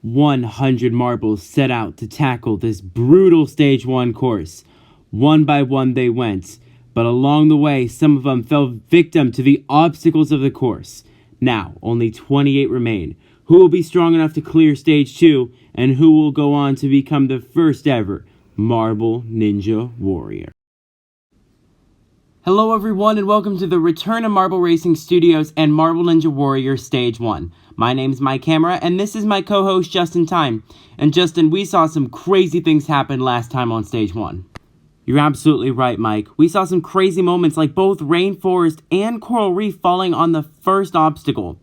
100 marbles set out to tackle this brutal Stage 1 course. One by one they went, but along the way, some of them fell victim to the obstacles of the course. Now, only 28 remain. Who will be strong enough to clear Stage 2, and who will go on to become the first ever Marble Ninja Warrior? Hello everyone, and welcome to the return of Marble Racing Studios and Marble Ninja Warrior Stage 1. My name's Mike Camera, and this is my co-host Justin Time. And Justin, we saw some crazy things happen last time on Stage 1. You're absolutely right, Mike. We saw some crazy moments like both Rainforest and Coral Reef falling on the first obstacle.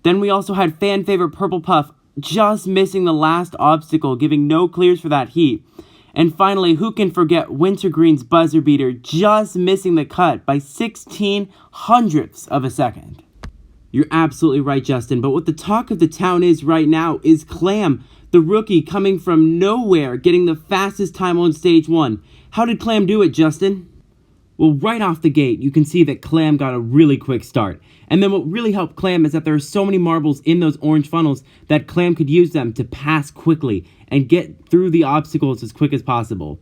Then we also had fan favorite Purple Puff just missing the last obstacle, giving no clears for that heat. And finally, who can forget Wintergreen's buzzer beater just missing the cut by 16/100ths of a second. You're absolutely right, Justin, but what the talk of the town is right now is Clam, the rookie coming from nowhere, getting the fastest time on Stage 1. How did Clam do it, Justin? Well, right off the gate, you can see that Clam got a really quick start. And then what really helped Clam is that there are so many marbles in those orange funnels that Clam could use them to pass quickly and get through the obstacles as quick as possible.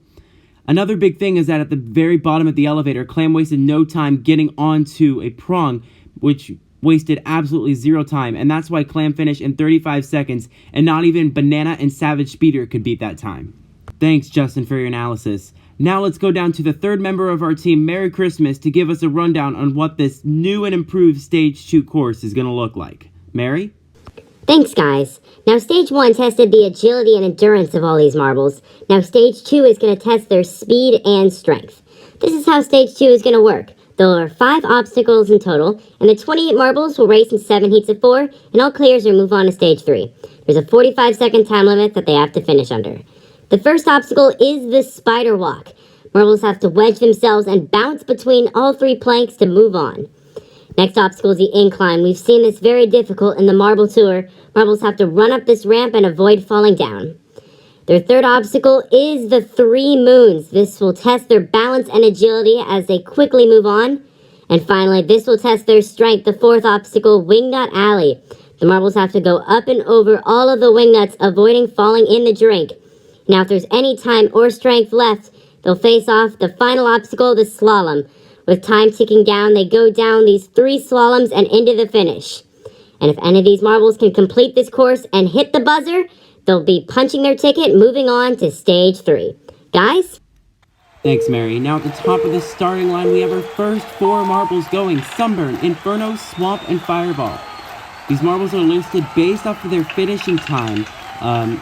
Another big thing is that at the very bottom of the elevator, Clam wasted no time getting onto a prong, which wasted absolutely zero time, and that's why Clam finished in 35 seconds, and not even Banana and Savage Speeder could beat that time. Thanks, Justin, for your analysis. Now let's go down to the third member of our team, Merry Christmas, to give us a rundown on what this new and improved Stage 2 course is going to look like. Mary? Thanks, guys. Now, Stage 1 tested the agility and endurance of all these marbles. Now, Stage 2 is going to test their speed and strength. This is how Stage 2 is going to work. There are 5 obstacles in total, and the 28 marbles will race in 7 heats of 4, and all clears will move on to Stage 3. There's a 45-second time limit that they have to finish under. The first obstacle is the spider walk. Marbles have to wedge themselves and bounce between all 3 planks to move on. Next obstacle is the incline. We've seen this very difficult in the Marble Tour. Marbles have to run up this ramp and avoid falling down. Their third obstacle is the 3 moons. This will test their balance and agility as they quickly move on. And finally, this will test their strength. The fourth obstacle, Wingnut Alley. The marbles have to go up and over all of the wingnuts, avoiding falling in the drink. Now, if there's any time or strength left, they'll face off the final obstacle, the slalom. With time ticking down, they go down these 3 slaloms and into the finish. And if any of these marbles can complete this course and hit the buzzer, they'll be punching their ticket, moving on to Stage 3. Guys? Thanks, Mary. Now at the top of the starting line, we have our first 4 marbles going: Sunburn, Inferno, Swamp, and Fireball. These marbles are listed based off of their finishing time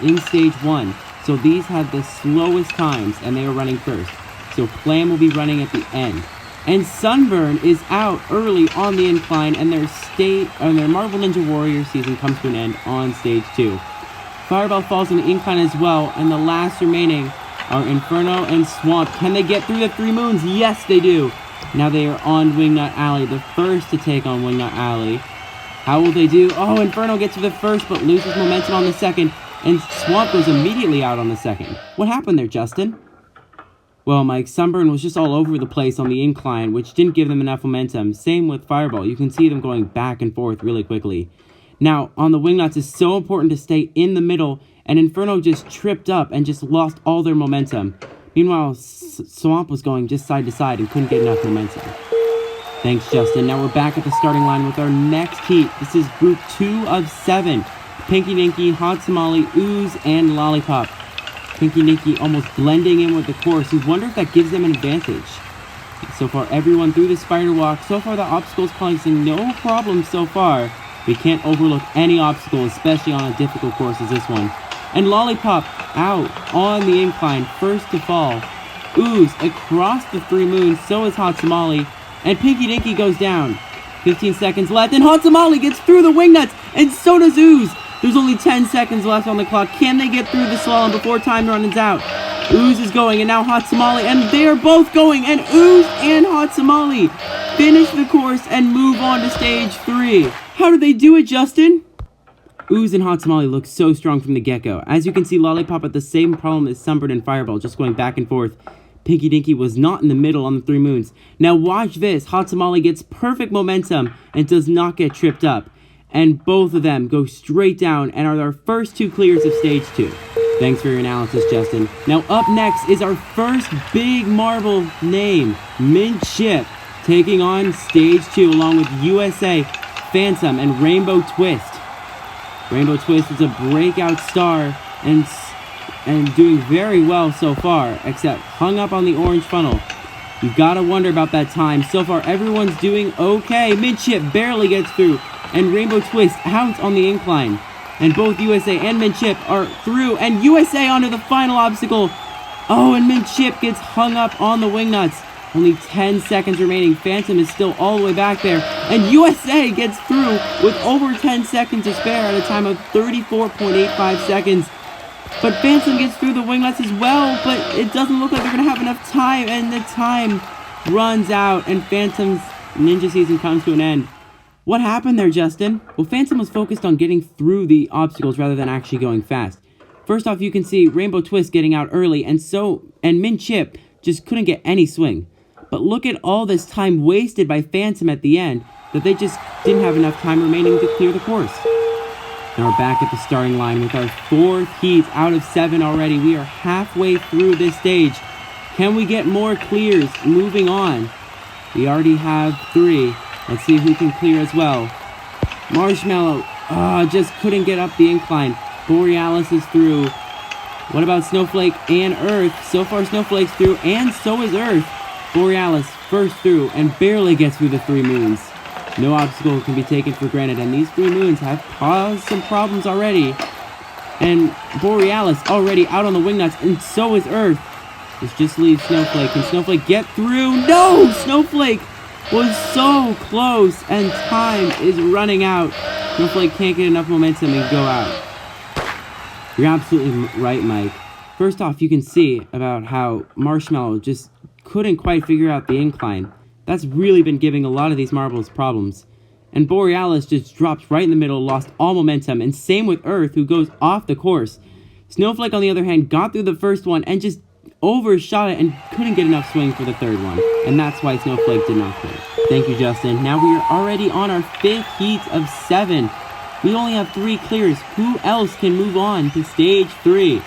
in Stage 1. So these had the slowest times, and they are running first. So Clam will be running at the end. And Sunburn is out early on the incline, and their Marble Ninja Warrior season comes to an end on Stage 2. Fireball falls on the incline as well, and the last remaining are Inferno and Swamp. Can they get through the 3 moons? Yes, they do. Now they are on Wingnut Alley, the first to take on Wingnut Alley. How will they do? Oh, Inferno gets to the first, but loses momentum on the second. And Swamp goes immediately out on the second. What happened there, Justin? Well, Mike, Sunburn was just all over the place on the incline, which didn't give them enough momentum. Same with Fireball. You can see them going back and forth really quickly. Now, on the wingnuts, it's so important to stay in the middle, and Inferno just tripped up and just lost all their momentum. Meanwhile, Swamp was going just side to side and couldn't get enough momentum. Thanks, Justin. Now we're back at the starting line with our next heat. This is Group 2 of 7. Pinky Dinky, Hot Tamale, Ooze, and Lollipop. Pinky Dinky almost blending in with the course. You wonder if that gives them an advantage. So far, everyone through the spider walk. So far, the obstacles causing no problem so far. We can't overlook any obstacle, especially on a difficult course as this one. And Lollipop out on the incline, first to fall. Ooze across the 3 moons, so is Hot Tamale. And Pinky Dinky goes down. 15 seconds left, and Hot Tamale gets through the wingnuts, and so does Ooze. There's only 10 seconds left on the clock. Can they get through the slalom before time runs out? Ooze is going, and now Hot Tamale, and they're both going, and Ooze and Hot Tamale finish the course and move on to Stage 3. How did they do it, Justin? Ooze and Hot Tamale look so strong from the get-go. As you can see, Lollipop had the same problem as Sunburn and Fireball, just going back and forth. Pinky Dinky was not in the middle on the 3 moons. Now watch this. Hot Tamale gets perfect momentum and does not get tripped up. and both of them go straight down and are our first 2 clears of stage 2. Thanks for your analysis, Justin. Now up next is our first big marble name, Mint Chip, taking on stage 2 along with USA, Phantom, and Rainbow Twist. Rainbow Twist is a breakout star and doing very well so far, except hung up on the orange funnel. You gotta wonder about that time. So far, everyone's doing okay. Mint Chip barely gets through, and Rainbow Twist out on the incline. And both USA and Mint Chip are through, and USA onto the final obstacle. Oh, and Mint Chip gets hung up on the wing nuts. Only 10 seconds remaining. Phantom is still all the way back there, and USA gets through with over 10 seconds to spare at a time of 34.85 seconds. But Phantom gets through the wingnuts as well, but it doesn't look like they're going to have enough time, and the time runs out, and Phantom's ninja season comes to an end. What happened there, Justin? Well, Phantom was focused on getting through the obstacles rather than actually going fast. First off, you can see Rainbow Twist getting out early, and Mint Chip just couldn't get any swing. But look at all this time wasted by Phantom at the end, that they just didn't have enough time remaining to clear the course. Now we're back at the starting line with our 4th heat out of 7 already. We are halfway through this stage. Can we get more clears? Moving on. We already have 3. Let's see who can clear as well. Marshmallow. Just couldn't get up the incline. Borealis is through. What about Snowflake and Earth? So far Snowflake's through, and so is Earth. Borealis first through and barely gets through the 3 moons. No obstacle can be taken for granted, and these 3 moons have caused some problems already. And Borealis already out on the wingnuts, and so is Earth. This just leaves Snowflake. Can Snowflake get through? No! Snowflake was so close, and time is running out. Snowflake can't get enough momentum and go out. You're absolutely right, Mike. First off, you can see about how Marshmallow just couldn't quite figure out the incline. That's really been giving a lot of these marbles problems. And Borealis just drops right in the middle, lost all momentum, and same with Earth, who goes off the course. Snowflake, on the other hand, got through the first one and just overshot it and couldn't get enough swing for the 3rd one. And that's why Snowflake did not clear. Thank you, Justin. Now we are already on our 5th heat of 7. We only have 3 clears. Who else can move on to stage 3?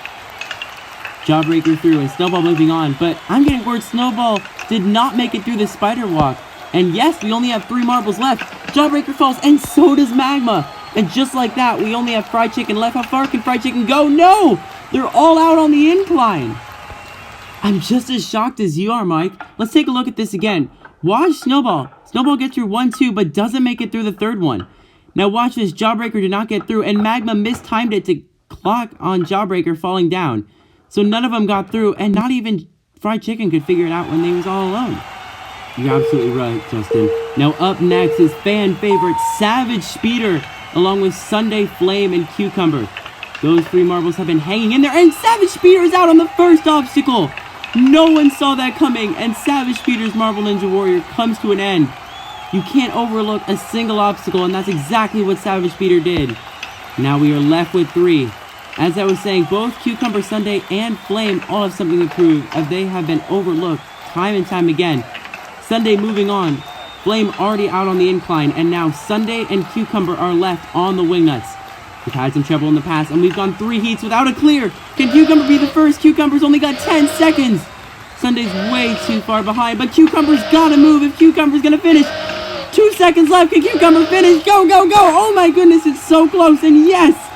Jawbreaker through and Snowball moving on, but I'm getting word Snowball did not make it through the spider walk. And yes, we only have 3 marbles left. Jawbreaker falls, and so does Magma. And just like that, we only have Fried Chicken left. How far can Fried Chicken go? No! They're all out on the incline. I'm just as shocked as you are, Mike. Let's take a look at this again. Watch Snowball. Snowball gets through 1, 2, but doesn't make it through the 3rd one. Now watch this. Jawbreaker did not get through, and Magma mistimed it to clock on Jawbreaker falling down. So none of them got through, and not even Fried Chicken could figure it out when they was all alone. You're absolutely right, Justin. Now up next is fan favorite Savage Speeder, along with Sundae, Flame, and Cucumber. Those 3 marbles have been hanging in there, and Savage Speeder is out on the first obstacle. No one saw that coming, and Savage Speeder's Marble Ninja Warrior comes to an end. You can't overlook a single obstacle, and that's exactly what Savage Speeder did. Now we are left with 3. As I was saying, both Cucumber, Sundae, and Flame all have something to prove, as they have been overlooked time and time again. Sundae moving on. Flame already out on the incline, and now Sundae and Cucumber are left on the wingnuts. We've had some trouble in the past, and we've gone 3 heats without a clear. Can Cucumber be the first? Cucumber's only got 10 seconds. Sundae's way too far behind, but Cucumber's gotta move if Cucumber's gonna finish. 2 seconds left. Can Cucumber finish? Go, go, go. Oh my goodness, it's so close, and yes!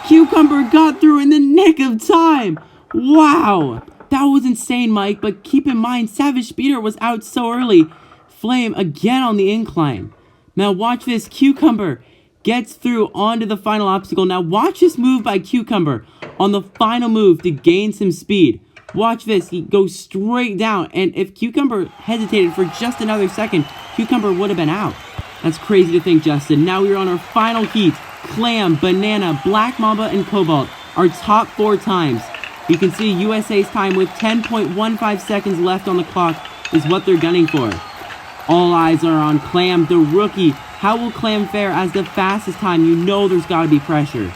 Cucumber got through in the nick of time. Wow. That was insane, Mike, but keep in mind, Savage Speeder was out so early. Flame again on the incline. Now watch this. Cucumber gets through onto the final obstacle. Now watch this move by Cucumber on the final move to gain some speed. Watch this. He goes straight down, and if Cucumber hesitated for just another second, Cucumber would have been out. That's crazy to think, Justin. Now we're on our final heat. Clam, Banana, Black Mamba, and Cobalt. Our top 4 times. You can see USA's time with 10.15 seconds left on the clock is what they're gunning for. All eyes are on Clam, the rookie. How will Clam fare as the fastest time? You know there's got to be pressure.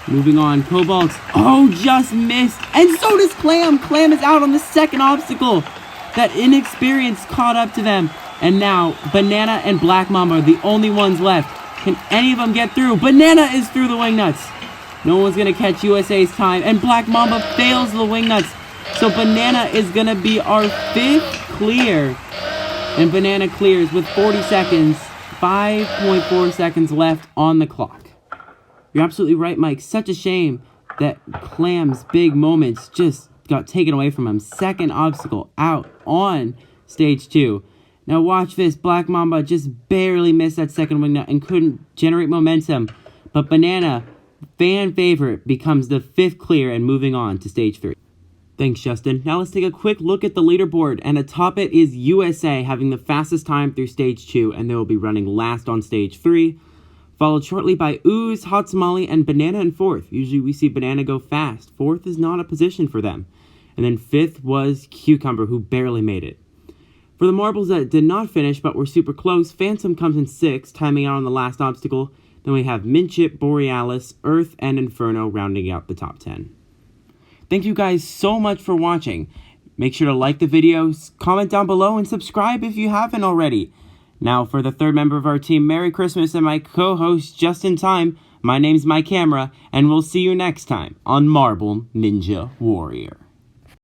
Moving on, Cobalt. Oh, just missed. And so does Clam. Clam is out on the second obstacle. That inexperience caught up to them. And now, Banana and Black Mamba are the only ones left. Can any of them get through? Banana is through the wing nuts. No one's going to catch USA's time, and Black Mamba fails the wing nuts. So Banana is going to be our 5th clear. And Banana clears with 40 seconds, 5.4 seconds left on the clock. You're absolutely right, Mike. Such a shame that Clam's big moments just got taken away from him. Second obstacle out on stage 2. Now watch this. Black Mamba just barely missed that second wing nut and couldn't generate momentum. But Banana, fan favorite, becomes the 5th clear and moving on to stage 3. Thanks, Justin. Now let's take a quick look at the leaderboard. And atop it is USA having the fastest time through stage 2, and they will be running last on stage 3. Followed shortly by Ooze, Hot Tamale, and Banana in 4th. Usually we see Banana go fast. 4th is not a position for them. And then 5th was Cucumber, who barely made it. For the marbles that did not finish but were super close, Phantom comes in 6th, timing out on the last obstacle. Then we have Minchip, Borealis, Earth, and Inferno rounding out the top 10. Thank you guys so much for watching. Make sure to like the videos, comment down below, and subscribe if you haven't already. Now for the 3rd member of our team, Merry Christmas, and my co-host just in time, my name's My Camera, and we'll see you next time on Marble Ninja Warrior.